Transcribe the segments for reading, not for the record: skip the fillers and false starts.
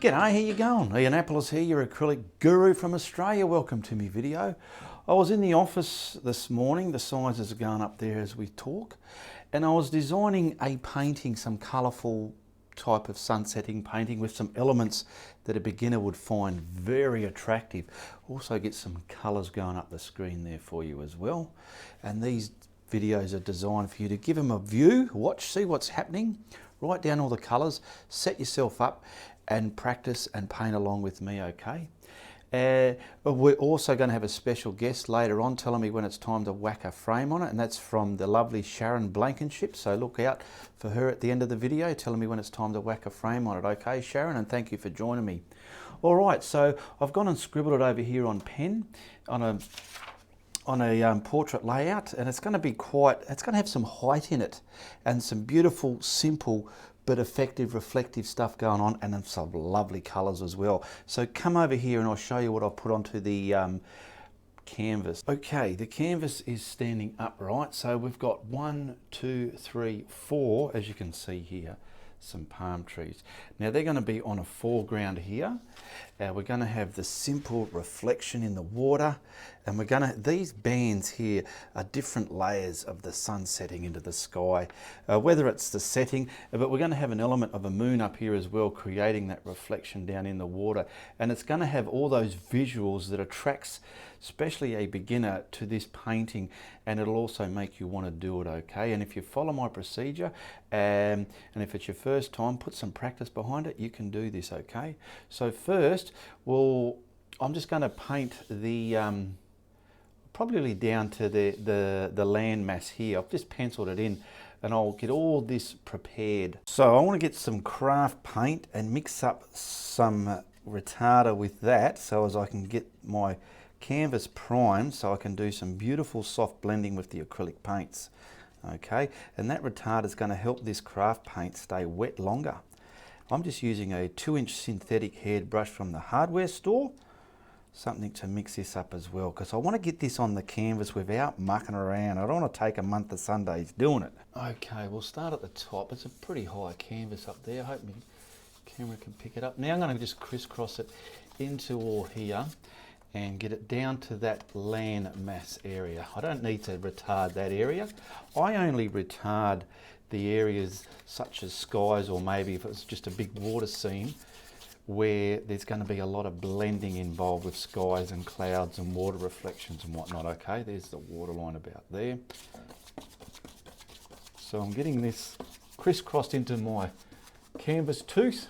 G'day, how you going? Ianapolis here, your acrylic guru from Australia. Welcome to my video. I was in the office this morning, the sizes are going up there as we talk, and I was designing a painting, some colourful type of sunsetting painting with some elements that a beginner would find very attractive. Also get some colours going up the screen there for you as well. And these videos are designed for you to give them a view, watch, see what's happening, write down all the colours, set yourself up and practice and paint along with me, okay? We're also going to have a special guest later on telling me when it's time to whack a frame on it, and that's from the lovely Sharon Blankenship, so look out for her at the end of the video telling me when it's time to whack a frame on it, okay Sharon, and thank you for joining me. Alright, so I've gone and scribbled it over here on pen on a portrait layout, and it's going to be it's going to have some height in it and some beautiful, simple but effective reflective stuff going on, and then some lovely colours as well. So come over here and I'll show you what I've put onto the canvas. Okay, the canvas is standing upright, so we've got 1, 2, 3, 4, as you can see here, some palm trees. Now they're going to be on a foreground here. We're going to have the simple reflection in the water, and these bands here are different layers of the sun setting into the sky, whether it's the setting, but we're going to have an element of a moon up here as well, creating that reflection down in the water, and it's going to have all those visuals that attracts especially a beginner to this painting, and it'll also make you want to do it, okay? And if you follow my procedure, and if it's your first time, put some practice behind it, you can do this, okay? So first, I'm just going to paint the probably down to the land mass here. I've just penciled it in, and I'll get all this prepared. So I want to get some craft paint and mix up some retarder with that, so as I can get my canvas primed, so I can do some beautiful soft blending with the acrylic paints, okay? And that retarder is going to help this craft paint stay wet longer. I'm just using a 2-inch synthetic haired brush from the hardware store, something to mix this up as well, because I want to get this on the canvas without mucking around. I don't want to take a month of Sundays doing it. Okay, we'll start at the top. It's a pretty high canvas up there. I hope my camera can pick it up. Now I'm going to just crisscross it into all here and get it down to that land mass area. I don't need to retard that area. I only retard the areas such as skies, or maybe if it's just a big water scene where there's going to be a lot of blending involved with skies and clouds and water reflections and whatnot, okay? There's the water line about there. So I'm getting this crisscrossed into my canvas tooth,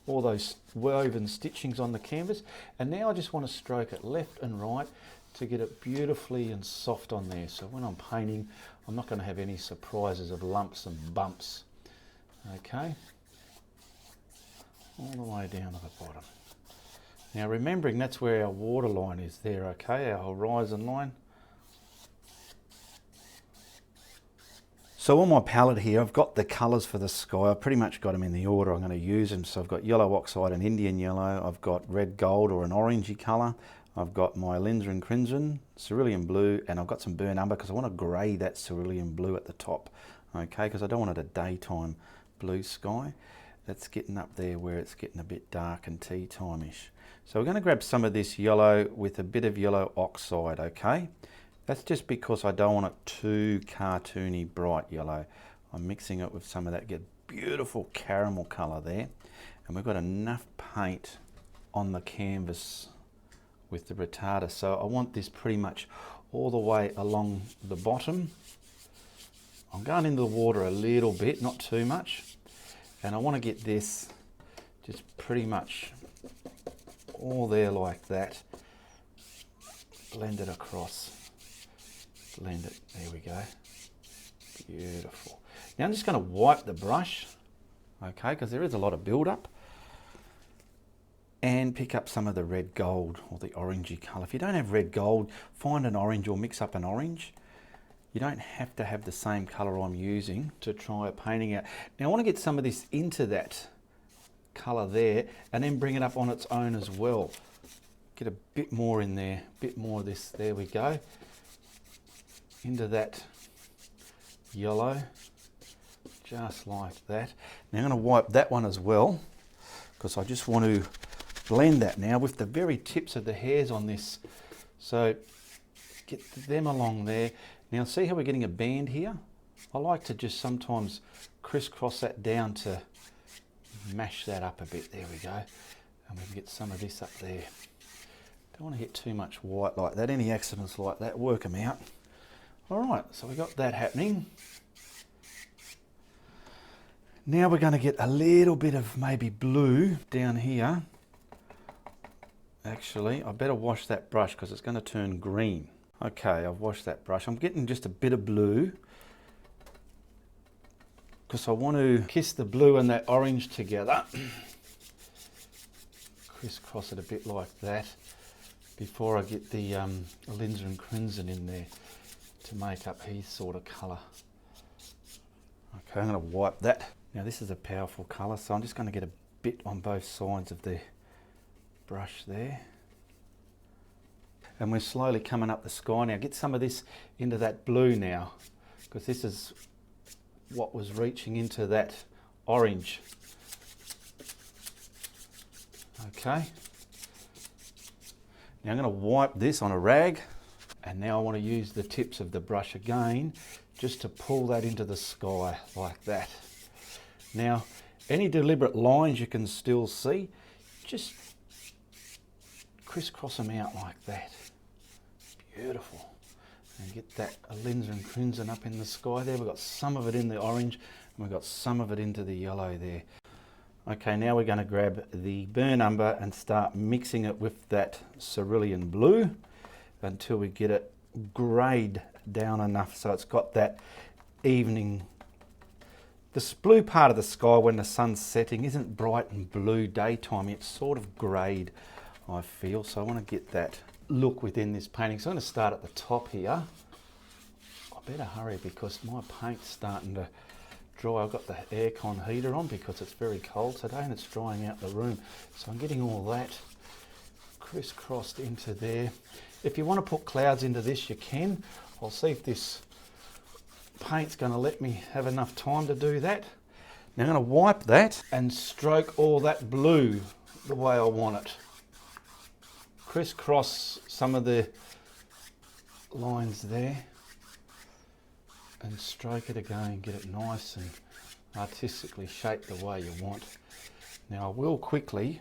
all those woven stitchings on the canvas, and now I just want to stroke it left and right to get it beautifully and soft on there, so when I'm painting I'm not going to have any surprises of lumps and bumps, okay, all the way down to the bottom. Now remembering that's where our water line is there, okay, our horizon line. So on my palette here, I've got the colours for the sky. I've pretty much got them in the order I'm going to use them. So I've got yellow oxide and Indian yellow. I've got red gold or an orangey colour. I've got my alizarin crimson, cerulean blue, and I've got some burnt umber because I want to grey that cerulean blue at the top. Okay, because I don't want it a daytime blue sky. That's getting up there where it's getting a bit dark and tea time-ish. So we're going to grab some of this yellow with a bit of yellow oxide, okay? That's just because I don't want it too cartoony bright yellow. I'm mixing it with some of that, get beautiful caramel colour there. And we've got enough paint on the canvas with the retarder. So I want this pretty much all the way along the bottom. I'm going into the water a little bit, not too much. And I want to get this just pretty much all there like that. Blend it across. Blend it, there we go, beautiful. Now I'm just going to wipe the brush, okay, because there is a lot of build-up, and pick up some of the red gold or the orangey colour. If you don't have red gold, find an orange or mix up an orange. You don't have to have the same colour I'm using to try a painting out. Now I want to get some of this into that colour there and then bring it up on its own as well. Get a bit more in there, a bit more of this, there we go. Into that yellow, just like that. Now I'm going to wipe that one as well, because I just want to blend that now with the very tips of the hairs on this. So get them along there. Now see how we're getting a band here? I like to just sometimes crisscross that down to mash that up a bit. There we go. And we can get some of this up there. Don't want to hit too much white like that. Any accidents like that, work them out. All right, so we got that happening. Now we're going to get a little bit of maybe blue down here. Actually, I better wash that brush because it's going to turn green. Okay, I've washed that brush. I'm getting just a bit of blue because I want to kiss the blue and that orange together. Crisscross it a bit like that before I get the alizarin crimson in there to make up his sort of colour. Okay, I'm going to wipe that. Now this is a powerful colour, so I'm just going to get a bit on both sides of the brush there. And we're slowly coming up the sky now. Get some of this into that blue now, because this is what was reaching into that orange. Okay. Now I'm going to wipe this on a rag, and now I want to use the tips of the brush again just to pull that into the sky like that. Now, any deliberate lines you can still see, just crisscross them out like that. Beautiful. And get that alizarin crimson up in the sky there. We've got some of it in the orange and we've got some of it into the yellow there. Okay, now we're going to grab the burn umber and start mixing it with that cerulean blue until we get it greyed down enough so it's got that evening. This blue part of the sky when the sun's setting isn't bright and blue daytime, it's sort of greyed, I feel. So I want to get that look within this painting. So I'm going to start at the top here. I better hurry because my paint's starting to dry. I've got the aircon heater on because it's very cold today and it's drying out the room. So I'm getting all that crisscrossed into there. If you want to put clouds into this, you can. I'll see if this paint's going to let me have enough time to do that. Now I'm going to wipe that and stroke all that blue the way I want it. Crisscross some of the lines there and stroke it again, get it nice and artistically shaped the way you want. Now I will quickly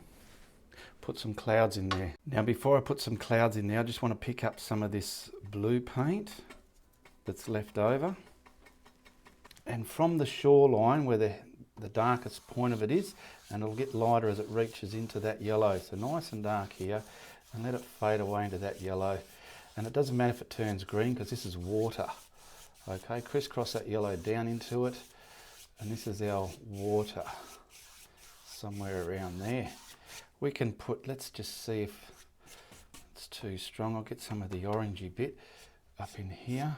put some clouds in there. Now before I put some clouds in there, I just want to pick up some of this blue paint that's left over. And from the shoreline where the darkest point of it is, and it'll get lighter as it reaches into that yellow. So nice and dark here, and let it fade away into that yellow. And it doesn't matter if it turns green because this is water. Okay, crisscross that yellow down into it, and this is our water, somewhere around there. We can put, let's just see if it's too strong. I'll get some of the orangey bit up in here.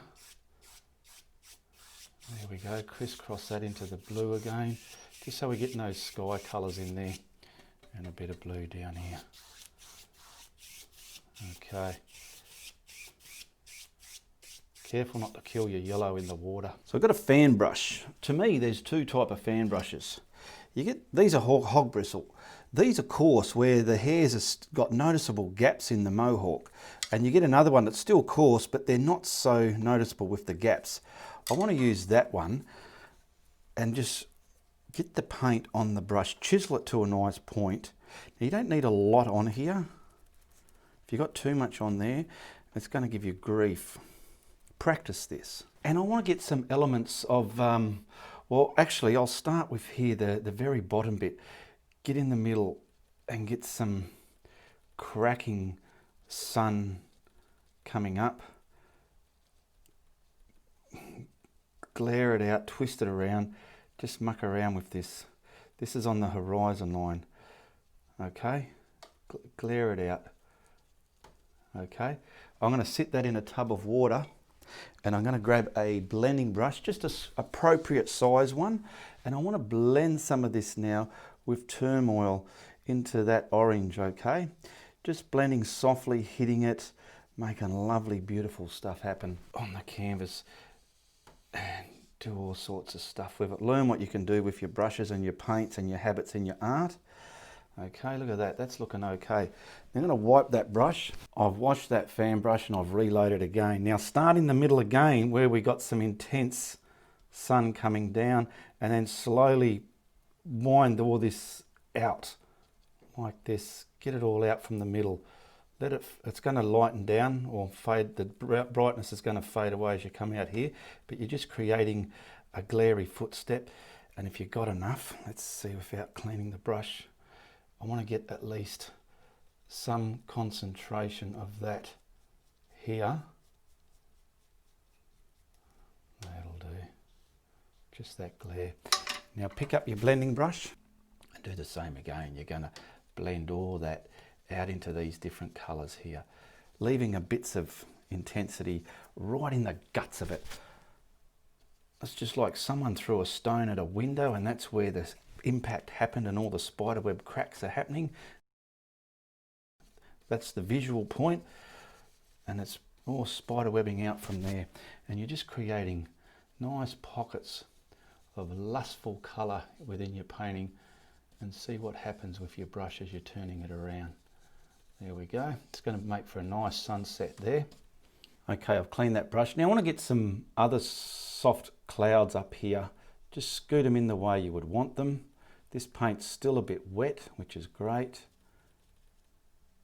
There we go, crisscross that into the blue again, just so we're getting those sky colours in there, and a bit of blue down here. Okay. Careful not to kill your yellow in the water. So I've got a fan brush. To me, there's two types of fan brushes. These are hog bristle. These are coarse, where the hairs have got noticeable gaps in the mohawk. And you get another one that's still coarse, but they're not so noticeable with the gaps. I want to use that one and just get the paint on the brush, chisel it to a nice point. Now you don't need a lot on here. If you've got too much on there, it's going to give you grief. Practice this. And I want to get some elements of, well actually I'll start with here, the very bottom bit. Get in the middle and get some cracking sun coming up. Glare it out, twist it around, just muck around with this. This is on the horizon line, okay? Glare it out, okay? I'm going to sit that in a tub of water and I'm going to grab a blending brush, just an appropriate size one, and I want to blend some of this now with turmoil into that orange, okay? Just blending softly, hitting it, making lovely, beautiful stuff happen on the canvas. And do all sorts of stuff with it. Learn what you can do with your brushes and your paints and your habits in your art. Okay, look at that, that's looking okay. I'm going to wipe that brush. I've washed that fan brush and I've reloaded again. Now start in the middle again where we got some intense sun coming down, and then slowly wind all this out like this. Get it all out from the middle. It's going to lighten down or fade. The brightness is going to fade away as you come out here, but you're just creating a glary footstep. And if you've got enough, let's see, without cleaning the brush, I want to get at least some concentration of that here. That'll do. Just that glare. Now pick up your blending brush and do the same again. You're going to blend all that out into these different colours here, leaving a bits of intensity right in the guts of it. It's just like someone threw a stone at a window, and that's where the impact happened and all the spiderweb cracks are happening. That's the visual point, and it's more spiderwebbing out from there, and you're just creating nice pockets of lustful colour within your painting. And see what happens with your brush as you're turning it around. There we go. It's going to make for a nice sunset there. Okay, I've cleaned that brush. Now I want to get some other soft clouds up here. Just scoot them in the way you would want them. This paint's still a bit wet, which is great.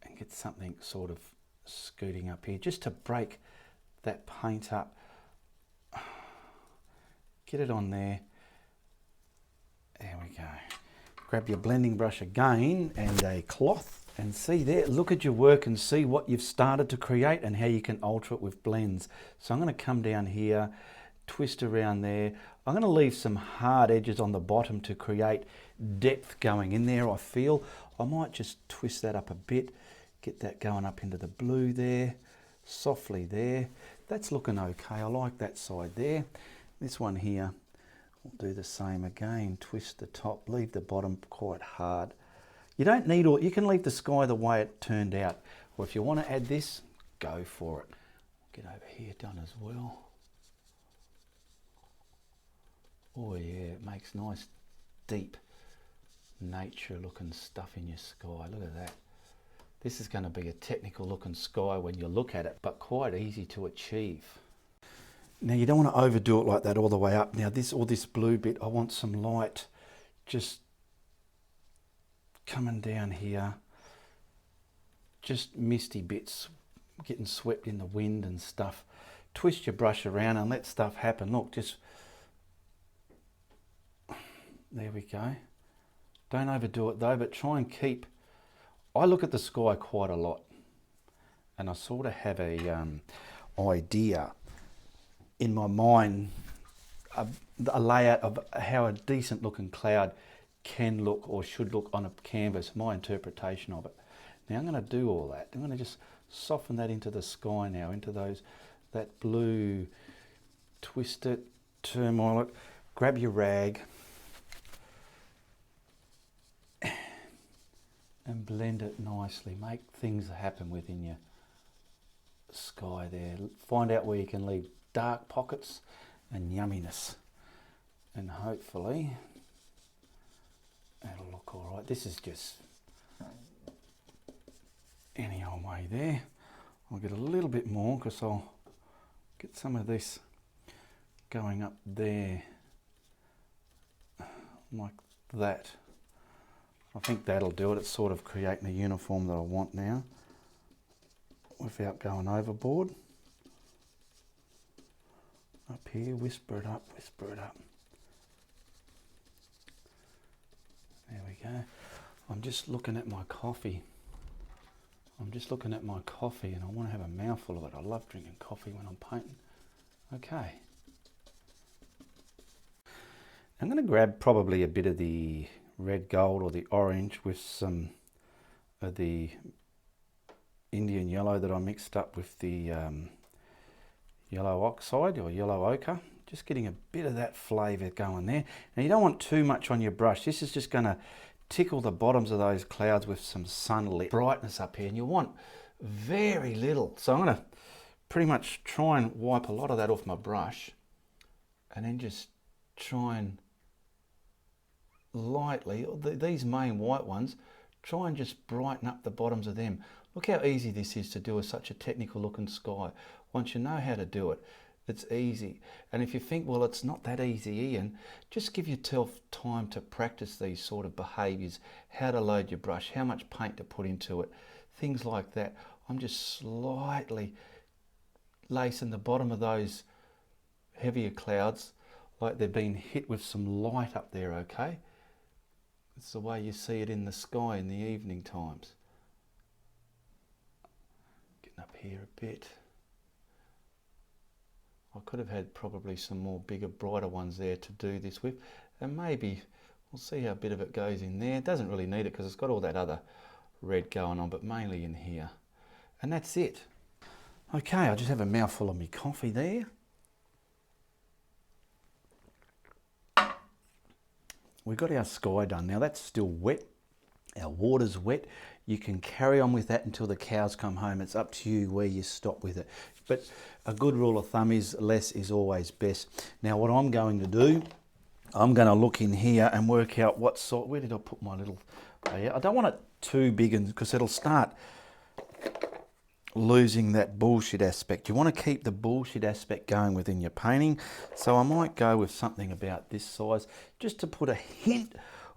And get something sort of scooting up here just to break that paint up. Get it on there. There we go. Grab your blending brush again and a cloth, and see there, look at your work and see what you've started to create and how you can alter it with blends. So I'm going to come down here, twist around there. I'm going to leave some hard edges on the bottom to create depth going in there. I feel I might just twist that up a bit, get that going up into the blue there, softly there. That's looking okay. I like that side there. This one here, we'll do the same again. Twist the top, leave the bottom quite hard. You don't need all, you can leave the sky the way it turned out. Or if you want to add this, go for it. Get over here done as well. Oh yeah, it makes nice deep nature looking stuff in your sky. Look at that. This is going to be a technical looking sky when you look at it, but quite easy to achieve. Now you don't want to overdo it like that all the way up. Now this blue bit, I want some light just coming down here. Just misty bits getting swept in the wind and stuff. Twist your brush around and let stuff happen. Look, just, there we go. Don't overdo it though, but try and keep, I look at the sky quite a lot and I sort of have a idea in my mind, a layout of how a decent looking cloud can look or should look on a canvas, my interpretation of it. Now I'm going to do all that. I'm going to just soften that into the sky now, into that blue, twist it, turmoil it, grab your rag and blend it nicely. Make things happen within your sky there. Find out where you can leave dark pockets and yumminess, and hopefully that'll look all right. This is just any old way there. I'll get a little bit more because I'll get some of this going up there like that. I think that'll do it. It's sort of creating the uniform that I want now without going overboard. Up here, whisper it up, whisper it up. There we go. I'm just looking at my coffee. I'm just looking at my coffee and I want to have a mouthful of it. I love drinking coffee when I'm painting. Okay. I'm going to grab probably a bit of the red gold or the orange with some of the Indian yellow that I mixed up with the yellow oxide or yellow ochre. Just getting a bit of that flavour going there. Now you don't want too much on your brush. This is just going to tickle the bottoms of those clouds with some sunlit brightness up here, and you want very little. So I'm going to pretty much try and wipe a lot of that off my brush and then just try and lightly, these main white ones, try and just brighten up the bottoms of them. Look how easy this is to do with such a technical looking sky. Once you know how to do it, it's easy. And if you think, well, it's not that easy, Ian, just give yourself time to practice these sort of behaviours, how to load your brush, how much paint to put into it, things like that. I'm just slightly lacing the bottom of those heavier clouds like they've been hit with some light up there, okay? It's the way you see it in the sky in the evening times. Getting up here a bit. I could have had probably some more bigger, brighter ones there to do this with, and maybe we'll see how a bit of it goes in there. It doesn't really need it because it's got all that other red going on, but mainly in here. And that's it. Okay, I just have a mouthful of my coffee there. We've got our sky done. Now that's still wet. Our water's wet. You can carry on with that until the cows come home. It's up to you where you stop with it. But a good rule of thumb is less is always best. Now what I'm going to do, I'm going to look in here and work out what sort, where did I put my little, I don't want it too big because it'll start losing that bullshit aspect. You want to keep the bullshit aspect going within your painting. So I might go with something about this size just to put a hint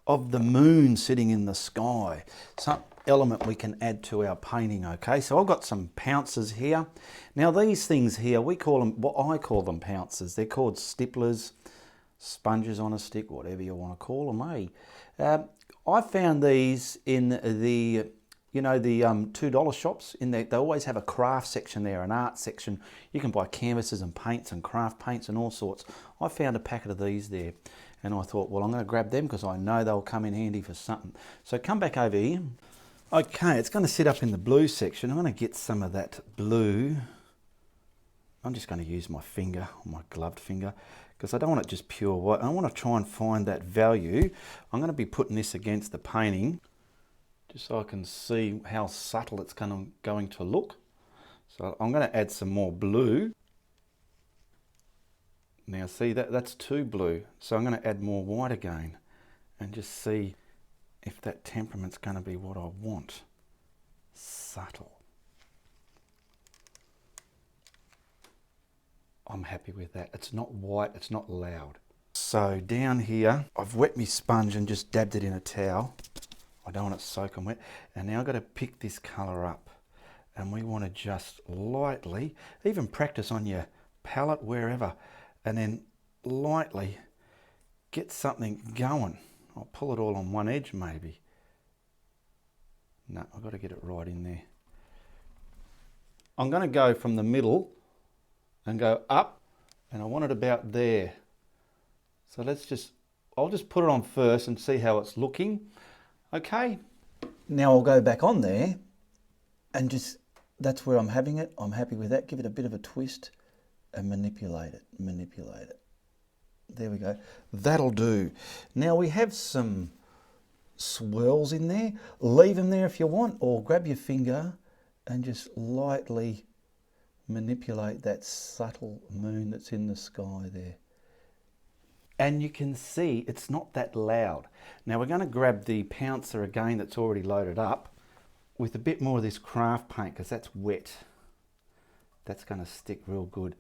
of the moon sitting in the sky. Some element we can add to our painting, okay? So I've got some pouncers here. Now these things here, we call them, well, I call them pouncers. They're called stipplers, sponges on a stick, whatever you want to call them, eh? I found these in the, you know, the $2 shops. In there, they always have a craft section there, an art section. You can buy canvases and paints and craft paints and all sorts. I found a packet of these there. And I thought, well, I'm going to grab them because I know they'll come in handy for something. So come back over here. Okay, it's going to sit up in the blue section. I'm going to get some of that blue. I'm just going to use my finger, my gloved finger, because I don't want it just pure white. I want to try and find that value. I'm going to be putting this against the painting just so I can see how subtle it's going to look. So I'm going to add some more blue. Now see, that's too blue, so I'm going to add more white again and just see if that temperament's going to be what I want. Subtle. I'm happy with that. It's not white, it's not loud. So down here, I've wet my sponge and just dabbed it in a towel. I don't want it soaking wet. And now I've got to pick this colour up. And we want to just lightly, even practice on your palette, wherever, and then lightly get something going. I'll pull it all on one edge maybe. No, I've got to get it right in there. I'm going to go from the middle and go up, and I want it about there. So I'll just put it on first and see how it's looking. Okay. Now I'll go back on there and just, that's where I'm having it. I'm happy with that. Give it a bit of a twist and manipulate it, manipulate it. There we go. That'll do. Now we have some swirls in there. Leave them there if you want, or grab your finger and just lightly manipulate that subtle moon that's in the sky there. And you can see it's not that loud. Now we're going to grab the pouncer again that's already loaded up with a bit more of this craft paint because that's wet. That's going to stick real good.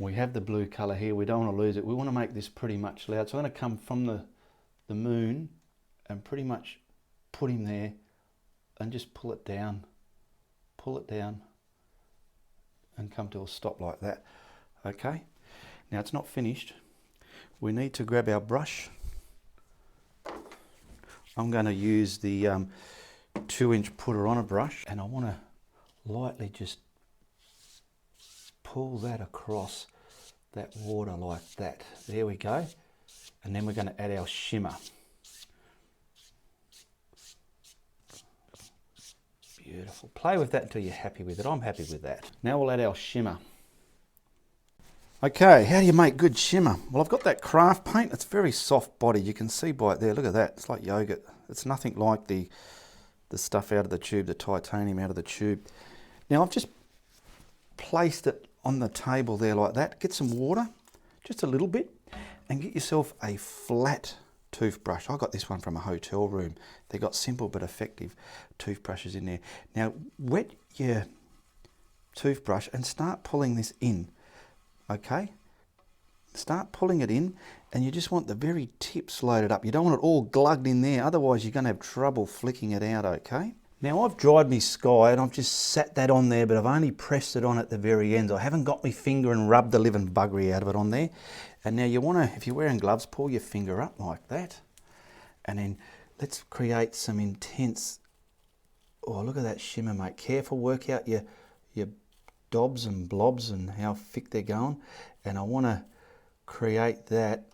We have the blue colour here, we don't want to lose it. We want to make this pretty much loud. So I'm going to come from the moon and pretty much put him there and just pull it down and come to a stop like that. Okay, now it's not finished. We need to grab our brush. I'm going to use the 2-inch putter on a brush, and I want to lightly just pull that across that water like that. There we go. And then we're going to add our shimmer. Beautiful. Play with that until you're happy with it. I'm happy with that. Now we'll add our shimmer. Okay, how do you make good shimmer? Well, I've got that craft paint. It's very soft body. You can see by it there. Look at that. It's like yogurt. It's nothing like the stuff out of the tube, the titanium out of the tube. Now I've just placed it on the table there like that. Get some water, just a little bit, and get yourself a flat toothbrush. I got this one from a hotel room. They got simple but effective toothbrushes in there. Now wet your toothbrush and start pulling this in, okay? Start pulling it in, and you just want the very tips loaded up. You don't want it all glugged in there, otherwise you're going to have trouble flicking it out, okay? Now I've dried my sky and I've just sat that on there, but I've only pressed it on at the very end. I haven't got my finger and rubbed the living buggery out of it on there. And now you want to, if you're wearing gloves, pull your finger up like that. And then let's create some intense, oh look at that shimmer, mate. Careful, work out your dobs and blobs and how thick they're going. And I want to create that,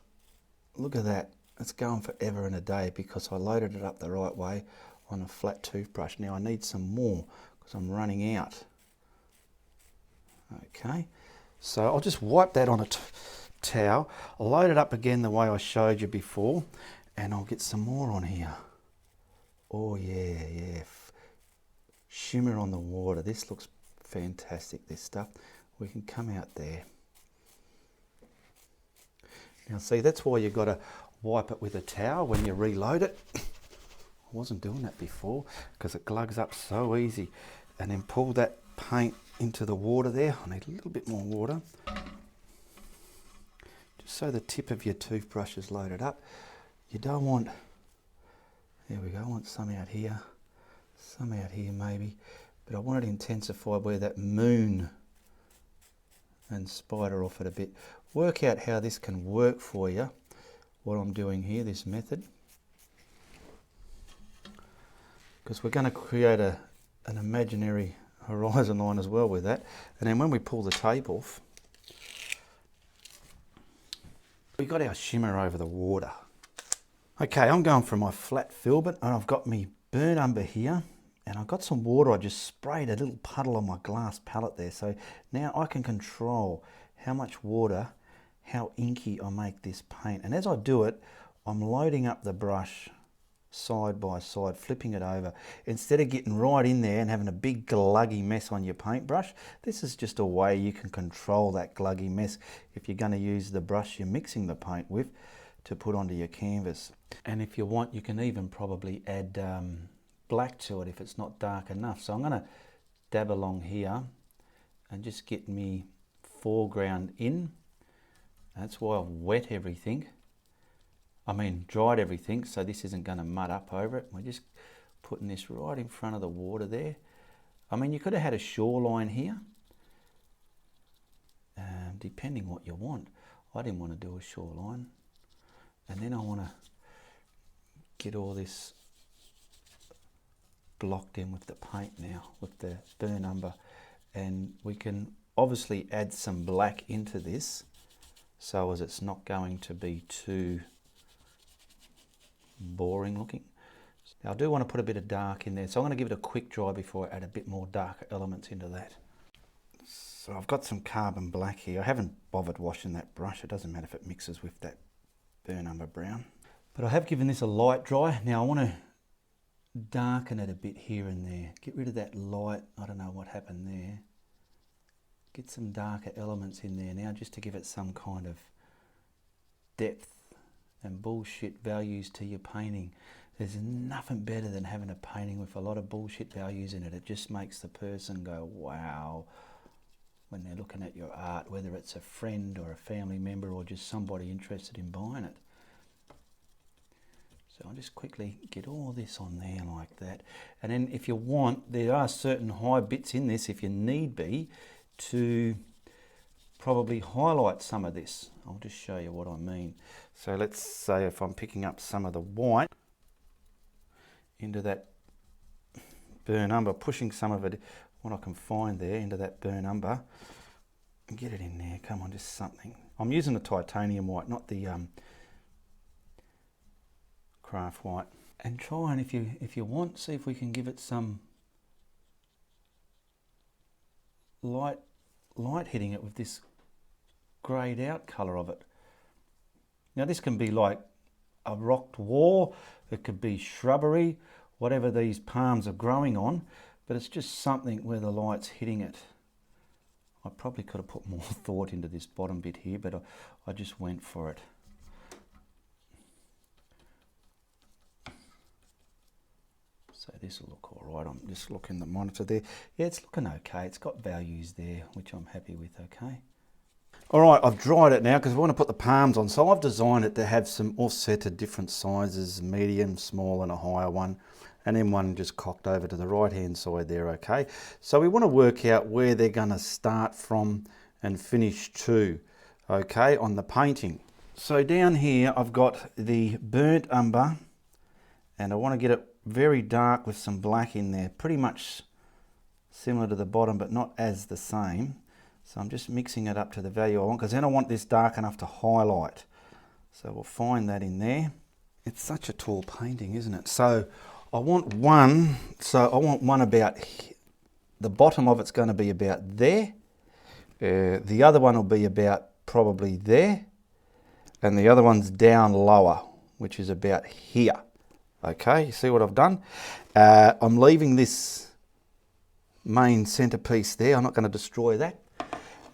look at that. It's going forever and a day because I loaded it up the right way on a flat toothbrush. Now I need some more because I'm running out. Okay, so I'll just wipe that on a towel. I'll load it up again the way I showed you before, and I'll get some more on here. Oh yeah, yeah. Shimmer on the water. This looks fantastic, this stuff. We can come out there. Now see, that's why you've got to wipe it with a towel when you reload it. I wasn't doing that before because it glugs up so easy. And then pull that paint into the water there. I need a little bit more water. Just so the tip of your toothbrush is loaded up. You don't want, there we go, I want some out here maybe. But I want it intensified where that moon and spider off it a bit. Work out how this can work for you, what I'm doing here, this method. Because we're going to create an imaginary horizon line as well with that. And then when we pull the tape off, we've got our shimmer over the water. Okay, I'm going for my flat filbert, and I've got my burnt umber here, and I've got some water. I just sprayed a little puddle on my glass palette there. So now I can control how much water, how inky I make this paint. And as I do it, I'm loading up the brush side by side, flipping it over. Instead of getting right in there and having a big gluggy mess on your paintbrush, this is just a way you can control that gluggy mess if you're going to use the brush you're mixing the paint with to put onto your canvas. And if you want, you can even probably add black to it if it's not dark enough. So I'm going to dab along here and just get me foreground in. That's why I've wet everything. Dried everything, so this isn't going to mud up over it. We're just putting this right in front of the water there. You could have had a shoreline here, depending what you want. I didn't want to do a shoreline. And then I want to get all this blocked in with the paint now, with the burnt umber. And we can obviously add some black into this, so as it's not going to be too boring looking. Now I do want to put a bit of dark in there, so I'm going to give it a quick dry before I add a bit more darker elements into that. So I've got some carbon black here. I haven't bothered washing that brush. It doesn't matter if it mixes with that burnt umber brown. But I have given this a light dry. Now I want to darken it a bit here and there. Get rid of that light, I don't know what happened there. Get some darker elements in there now just to give it some kind of depth and bullshit values to your painting. There's nothing better than having a painting with a lot of bullshit values in it. It just makes the person go, wow, when they're looking at your art, whether it's a friend or a family member or just somebody interested in buying it. So I'll just quickly get all this on there like that. And then if you want, there are certain high bits in this, if you need be, to probably highlight some of this. I'll just show you what I mean. So let's say if I'm picking up some of the white into that burnt umber, pushing some of it, what I can find there, into that burnt umber, and get it in there. Come on, just something. I'm using the titanium white, not the craft white. And try and, if you want, see if we can give it some light hitting it with this greyed out colour of it. Now this can be like a rocked wall, it could be shrubbery, whatever these palms are growing on, but it's just something where the light's hitting it. I probably could have put more thought into this bottom bit here, but I just went for it. So this will look all right. I'm just looking at the monitor there. Yeah, it's looking okay. It's got values there, which I'm happy with, okay. All right, I've dried it now because we want to put the palms on. So I've designed it to have some offset at different sizes, medium, small and a higher one. And then one just cocked over to the right-hand side there, okay. So we want to work out where they're going to start from and finish to, okay, on the painting. So down here, I've got the burnt umber and I want to get it very dark with some black in there, pretty much similar to the bottom, but not as the same. So I'm just mixing it up to the value I want, because then I want this dark enough to highlight. So we'll find that in there. It's such a tall painting, isn't it? So I want one about, the bottom of it's going to be about there. The other one will be about probably there. And the other one's down lower, which is about here. Okay, you see what I've done? I'm leaving this main centerpiece there. I'm not going to destroy that.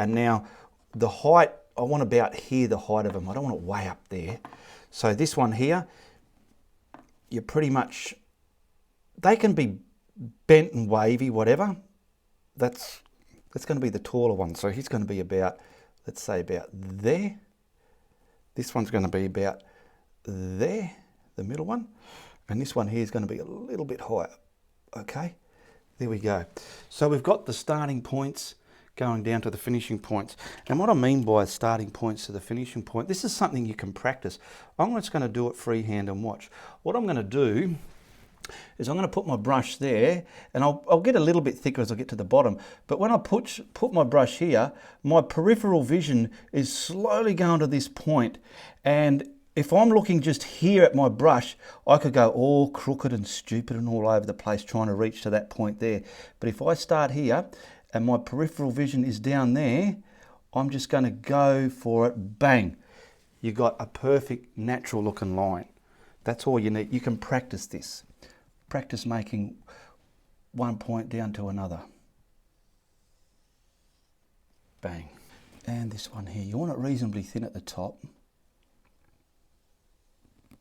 And now the height, I want about here, the height of them. I don't want it way up there. So this one here, you're pretty much, they can be bent and wavy, whatever. That's going to be the taller one. So he's going to be about, let's say about there. This one's going to be about there, the middle one. And this one here is going to be a little bit higher. Okay, there we go. So we've got the starting points going down to the finishing points. And what I mean by starting points to the finishing point, this is something you can practice. I'm just going to do it freehand and watch. What I'm going to do is I'm going to put my brush there, and I'll get a little bit thicker as I get to the bottom. But when I put my brush here, my peripheral vision is slowly going to this point. And if I'm looking just here at my brush, I could go all crooked and stupid and all over the place trying to reach to that point there. But if I start here and my peripheral vision is down there, I'm just going to go for it. Bang. You got a perfect natural looking line. That's all you need. You can practice this. Practice making one point down to another. Bang. And this one here, you want it reasonably thin at the top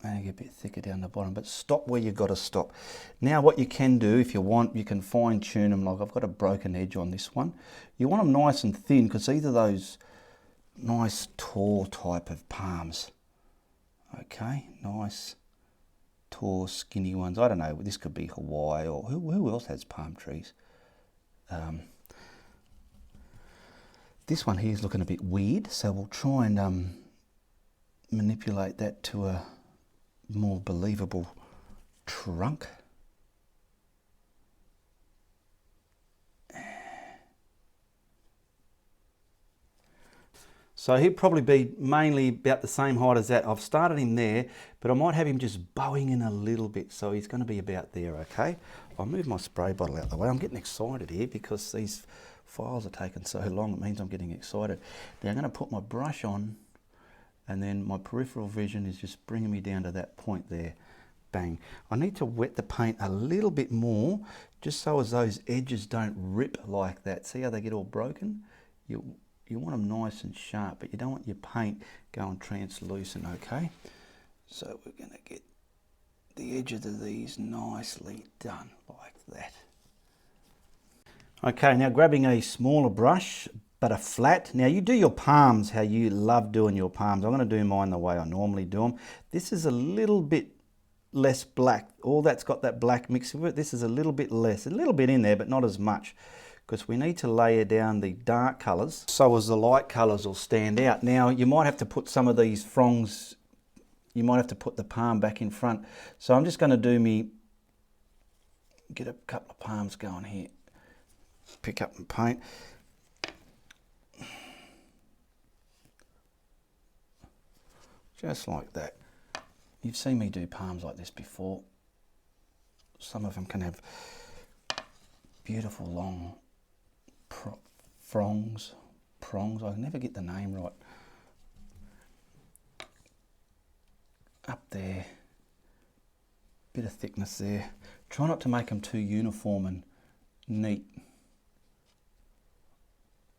and get a bit thicker down the bottom, but stop where you've got to stop. Now what you can do, if you want, you can fine tune them. Like I've got a broken edge on this one. You want them nice and thin, because either those nice tall type of palms, okay, nice tall skinny ones. I don't know, this could be Hawaii, or who else has palm trees? This one here is looking a bit weird, so we'll try and manipulate that to a more believable trunk. So he'd probably be mainly about the same height as that. I've started him there, but I might have him just bowing in a little bit, so he's going to be about there, okay? I'll move my spray bottle out of the way. I'm getting excited here because these files are taking so long. It means I'm getting excited. Now I'm going to put my brush on, and then my peripheral vision is just bringing me down to that point there. Bang. I need to wet the paint a little bit more, just so as those edges don't rip like that. See how they get all broken? You want them nice and sharp, but you don't want your paint going translucent, okay? So we're going to get the edges of these nicely done like that. Okay, now grabbing a smaller brush, but a flat. Now you do your palms how you love doing your palms. I'm going to do mine the way I normally do them. This is a little bit less black. All that's got that black mix with it. This is a little bit less, a little bit in there, but not as much, because we need to layer down the dark colours so as the light colours will stand out. Now you might have to put some of these fronds, you might have to put the palm back in front. So I'm just going to get a couple of palms going here. Pick up and paint. Just like that. You've seen me do palms like this before. Some of them can have beautiful long prongs. I can never get the name right. Up there, bit of thickness there. Try not to make them too uniform and neat.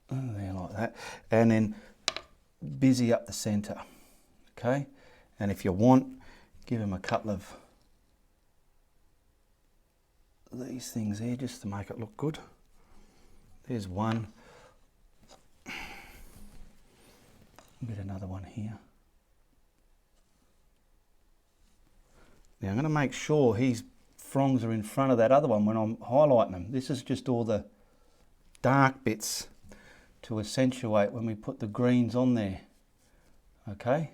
And there like that. And then busy up the centre, okay? And if you want, give them a couple of these things here just to make it look good. There's one. Get another one here. Now I'm going to make sure his fronds are in front of that other one when I'm highlighting them. This is just all the dark bits to accentuate when we put the greens on there. Okay?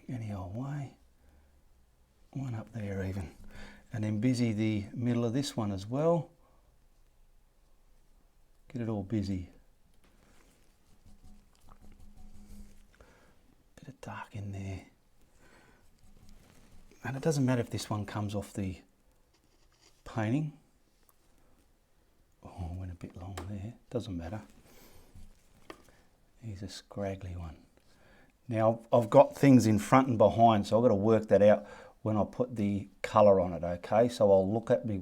Any old way. One up there even. And then busy the middle of this one as well. Get it all busy. Bit of dark in there. And it doesn't matter if this one comes off the painting. Oh, went a bit long there. Doesn't matter. Here's a scraggly one. Now I've got things in front and behind, so I've got to work that out when I put the colour on it, okay? So I'll look at my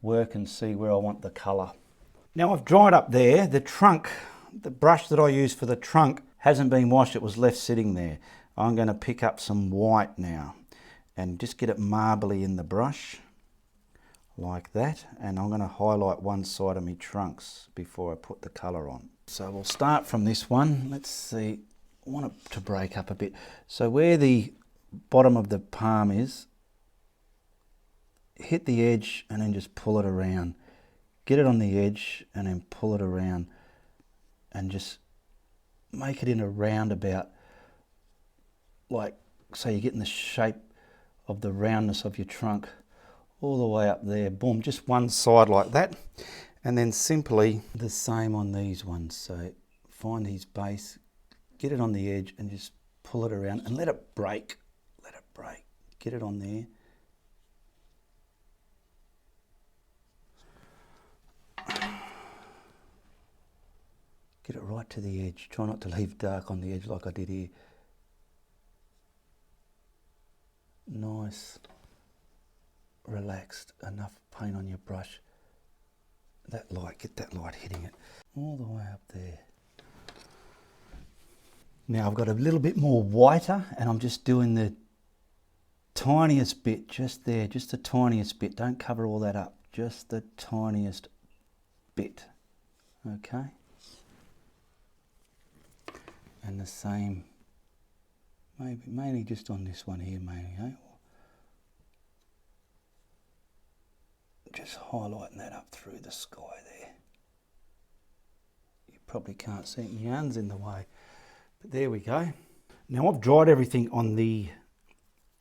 work and see where I want the colour. Now I've dried up there. The trunk, the brush that I used for the trunk hasn't been washed, it was left sitting there. I'm going to pick up some white now and just get it marbly in the brush like that, and I'm going to highlight one side of my trunks before I put the colour on. So we'll start from this one. Let's see, I want it to break up a bit. So where the bottom of the palm is, hit the edge and then just pull it around. Get it on the edge and then pull it around and just make it in a roundabout, like so you're getting the shape of the roundness of your trunk all the way up there. Boom, just one side like that. And then simply the same on these ones. So find his base, get it on the edge and just pull it around and let it break. Let it break. Get it on there. Get it right to the edge. Try not to leave dark on the edge like I did here. Nice, relaxed, enough paint on your brush. That light, get that light hitting it all the way up there. Now I've got a little bit more whiter and I'm just doing the tiniest bit just there, just the tiniest bit. Don't cover all that up, just the tiniest bit. Okay. And the same, mainly just on this one here, mainly, eh? Just highlighting that up through the sky there. You probably can't see it, yarn's in the way, but there we go. Now I've dried everything on the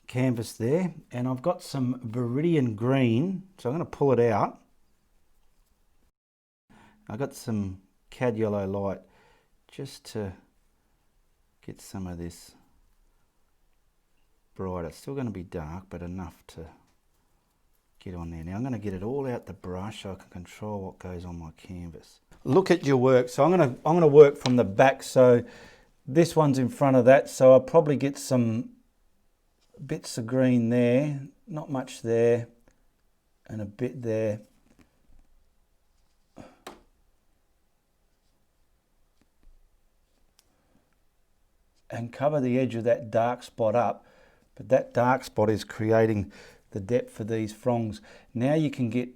canvas there, and I've got some Viridian green, so I'm going to pull it out. I've got some cad yellow light just to get some of this brighter. It's still going to be dark, but enough to get on there. Now I'm going to get it all out the brush so I can control what goes on my canvas. Look at your work. So I'm going to work from the back. So this one's in front of that. So I'll probably get some bits of green there, not much there, and a bit there. And cover the edge of that dark spot up, but that dark spot is creating the depth for these fronds. Now you can get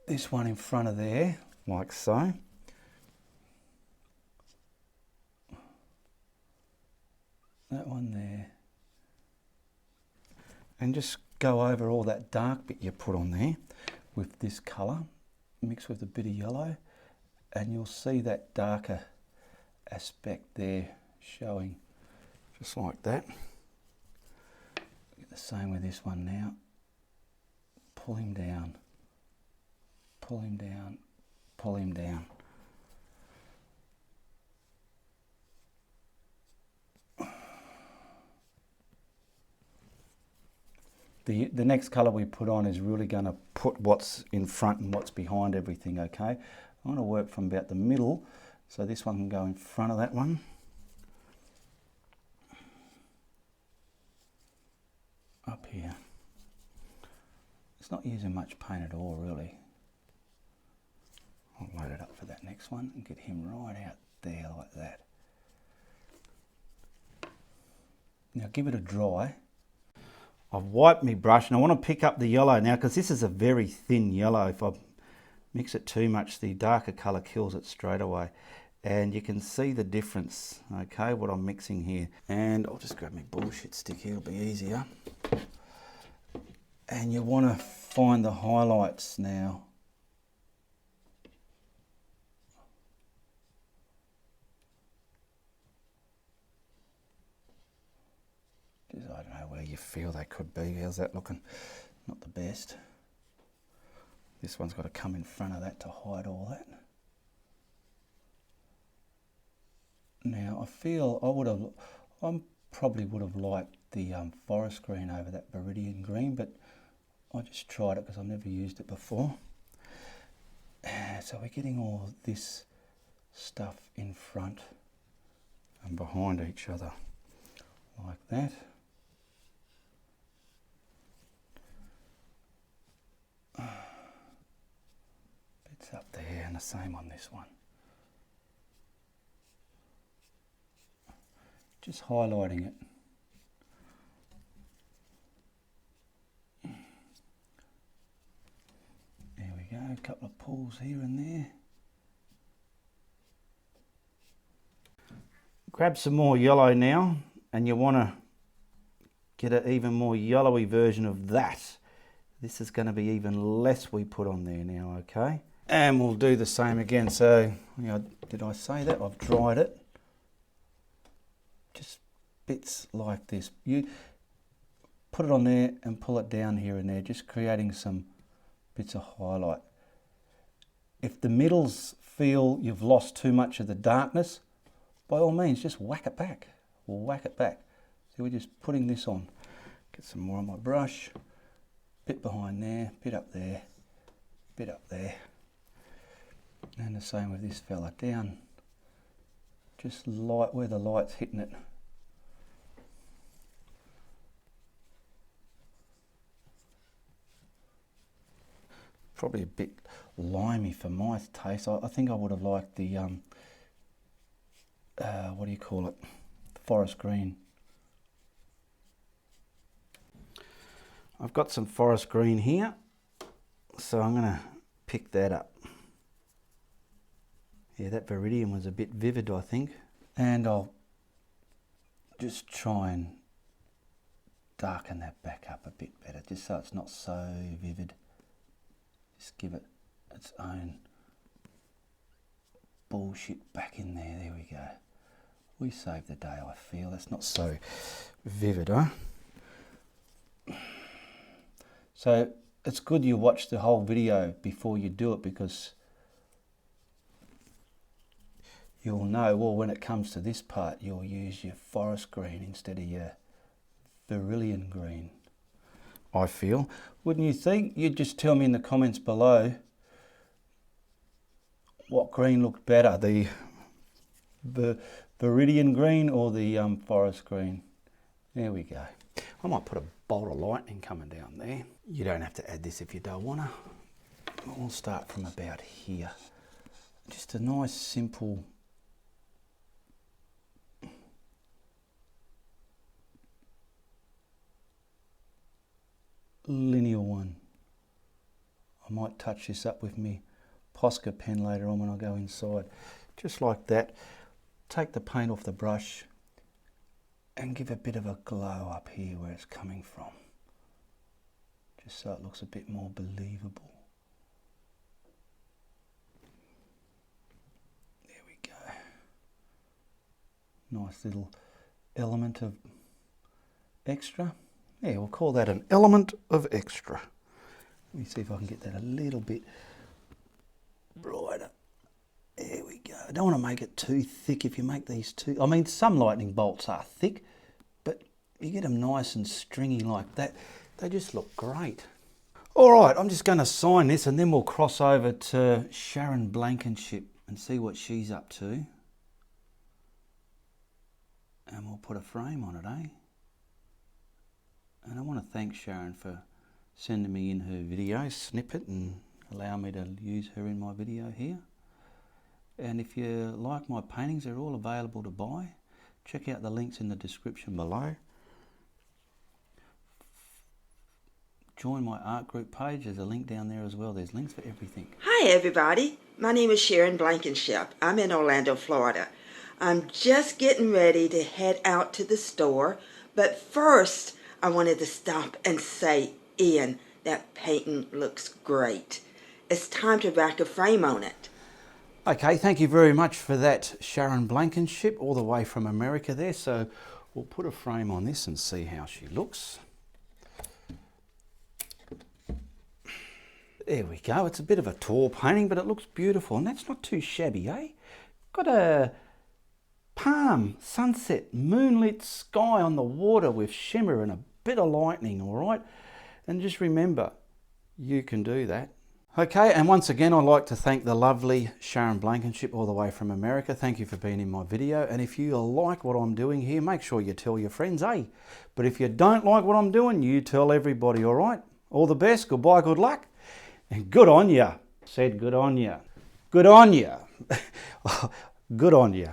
this one in front of there, like so. That one there. And just go over all that dark bit you put on there with this colour, mixed with a bit of yellow, and you'll see that darker aspect there showing, just like that. The same with this one now. Pull him down, pull him down, pull him down. The next colour we put on is really going to put what's in front and what's behind everything, okay? I'm going to work from about the middle, so this one can go in front of that one. Up here. It's not using much paint at all, really. I'll load it up for that next one and get him right out there like that. Now give it a dry. I've wiped my brush and I want to pick up the yellow now because this is a very thin yellow. If I mix it too much, the darker colour kills it straight away. And you can see the difference, okay, what I'm mixing here. And I'll just grab my bullshit stick here, it'll be easier. And you want to find the highlights now. Just, I don't know where you feel they could be. How's that looking? Not the best. This one's got to come in front of that to hide all that. Now I feel I probably would have liked the forest green over that Viridian green, but I just tried it because I've never used it before. So we're getting all this stuff in front and behind each other like that. Bits up there and the same on this one. Just highlighting it. There we go, a couple of pulls here and there. Grab some more yellow now, and you want to get an even more yellowy version of that. This is going to be even less we put on there now, okay? And we'll do the same again. So, did I say that? I've dried it. Just bits like this. You put it on there and pull it down here and there, just creating some bits of highlight. If the middles feel you've lost too much of the darkness, by all means just whack it back. We'll whack it back. So we're just putting this on. Get some more on my brush. Bit behind there, bit up there, bit up there. And the same with this fella, down. Just light where the light's hitting it. Probably a bit limey for my taste. I think I would have liked the, what do you call it? The forest green. I've got some forest green here, so I'm going to pick that up. Yeah, that Viridian was a bit vivid, I think. And I'll just try and darken that back up a bit better, just so it's not so vivid. Just give it its own bullshit back in there. There we go. We saved the day, I feel. That's not so vivid, huh? So it's good you watch the whole video before you do it, because you'll know, well, when it comes to this part, you'll use your forest green instead of your Viridian green, I feel. Wouldn't you think? You'd just tell me in the comments below what green looked better, the Viridian green or the forest green. There we go. I might put a bolt of lightning coming down there. You don't have to add this if you don't want to. We'll start from about here. Just a nice simple linear one. I might touch this up with me Posca pen later on when I go inside. Just like that. Take the paint off the brush and give a bit of a glow up here where it's coming from. Just so it looks a bit more believable. There we go. Nice little element of extra. Yeah, we'll call that an element of extra. Let me see if I can get that a little bit brighter. There we go. I don't want to make it too thick. If you make these too... I mean, some lightning bolts are thick, but you get them nice and stringy like that, they just look great. All right, I'm just going to sign this and then we'll cross over to Sharon Blankenship and see what she's up to. And we'll put a frame on it, eh? And I want to thank Sharon for sending me in her video snippet and allow me to use her in my video here. And if you like my paintings, they're all available to buy. Check out the links in the description below. join my art group page. There's a link down there as well. There's links for everything. Hi everybody, my name is Sharon Blankenship. I'm in Orlando, Florida. I'm just getting ready to head out to the store, but first I wanted to stop and say, Ian, that painting looks great. It's time to rack a frame on it. Okay, thank you very much for that, Sharon Blankenship, all the way from America there. So we'll put a frame on this and see how she looks. There we go. It's a bit of a tall painting, but it looks beautiful. And that's not too shabby, eh? Got a palm, sunset, moonlit sky on the water with shimmer and a bit of lightning, all right? And just remember, you can do that. Okay, and once again, I'd like to thank the lovely Sharon Blankenship all the way from America. Thank you for being in my video. And if you like what I'm doing here, make sure you tell your friends, eh? But if you don't like what I'm doing, you tell everybody, all right? All the best, goodbye, good luck. And good on ya. Said good on ya. Good on ya. Good on ya.